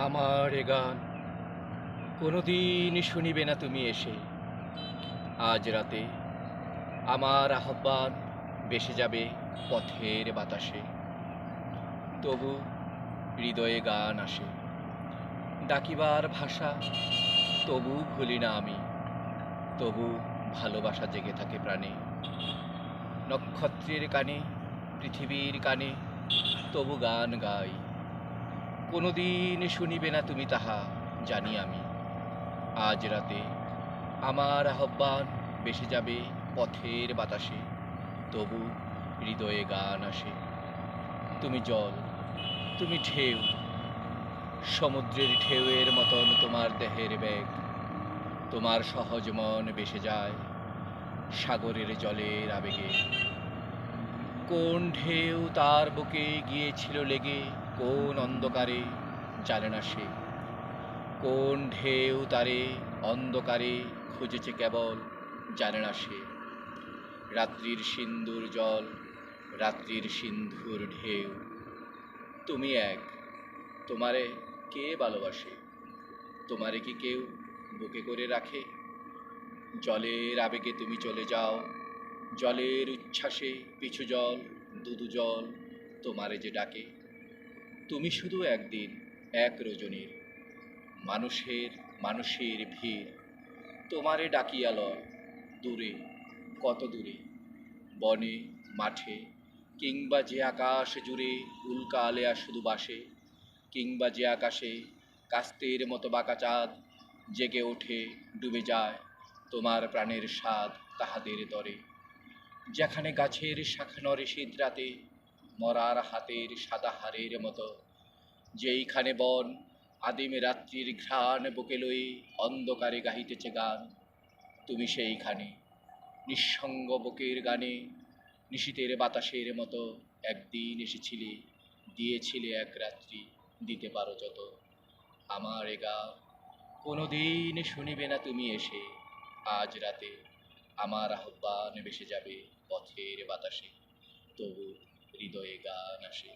আমার এ গান কোনোদিন শুনিবে না তুমি এসে। আজ রাতে আমার আহ্বান ভেসে যাবে পথের বাতাসে। তবু হৃদয়ে গান আসে, ডাকিবার ভাষা তবু ভুলি না আমি। তবু ভালোবাসা জেগে থাকে প্রাণে, নক্ষত্রের কানে, পৃথিবীর কানে তবু গান গাই। কোনোদিন শুনিবে না তুমি তাহা জানি আমি। আজ রাতে আমার আহ্বান ভেসে যাবে পথের বাতাসে। তবু হৃদয়ে গান আসে। তুমি জল, তুমি ঢেউ, সমুদ্রের ঢেউয়ের মতন তোমার দেহের বেগ। তোমার সহজ মন ভেসে যায় সাগরের জলের আবেগে। কোন ঢেউ তার বুকে গিয়েছিল লেগে, কোন অন্ধকারে জানে না সে। কোন ঢেউ তারে অন্ধকারে খুঁজেছে কেবল জানে না সে। রাত্রির সিন্দুর জল, রাত্রির সিন্ধুর ঢেউ, তুমি এক, তোমারে কে ভালোবাসে? তোমারে কি কেউ বুকে করে রাখে? জলের আবেগে তুমি চলে যাও, জলের উচ্ছ্বাসে পিছু জল, দুদু জল তোমারে যে ডাকে। তুমি শুধু একদিন, এক রজনীর, মানুষের মানুষের ভিড় তোমারে ডাকিয়া লয় দূরে, কত দূরে, বনে, মাঠে, কিংবা যে আকাশ জুড়ে উল্কা আলেয়া শুধু বাসে। কিংবা যে আকাশে কাস্তের মতো বাঁকা চাঁদ জেগে ওঠে, ডুবে যায় তোমার প্রাণের স্বাদ তাহাদের তরে। যেখানে গাছের শাখা নড়ে শীত রাতে মরার হাতের সাদা হাড়ের মতো, যেইখানে বন আদিম রাত্রির ঘ্রাণ বুকে লই অন্ধকারে গাহিতেছে গান, তুমি সেইখানে নিঃসঙ্গ বুকের গানে নিশীথের বাতাসের মতো একদিন এসেছিলে, দিয়েছিলে এক রাত্রি, দিতে পারো যত। আমার এ গান কোনোদিন শুনিবে না তুমি এসে। আজ রাতে আমার আহ্বান ভেসে যাবে পথের বাতাসে। তবু হৃদয়ে গান আসে।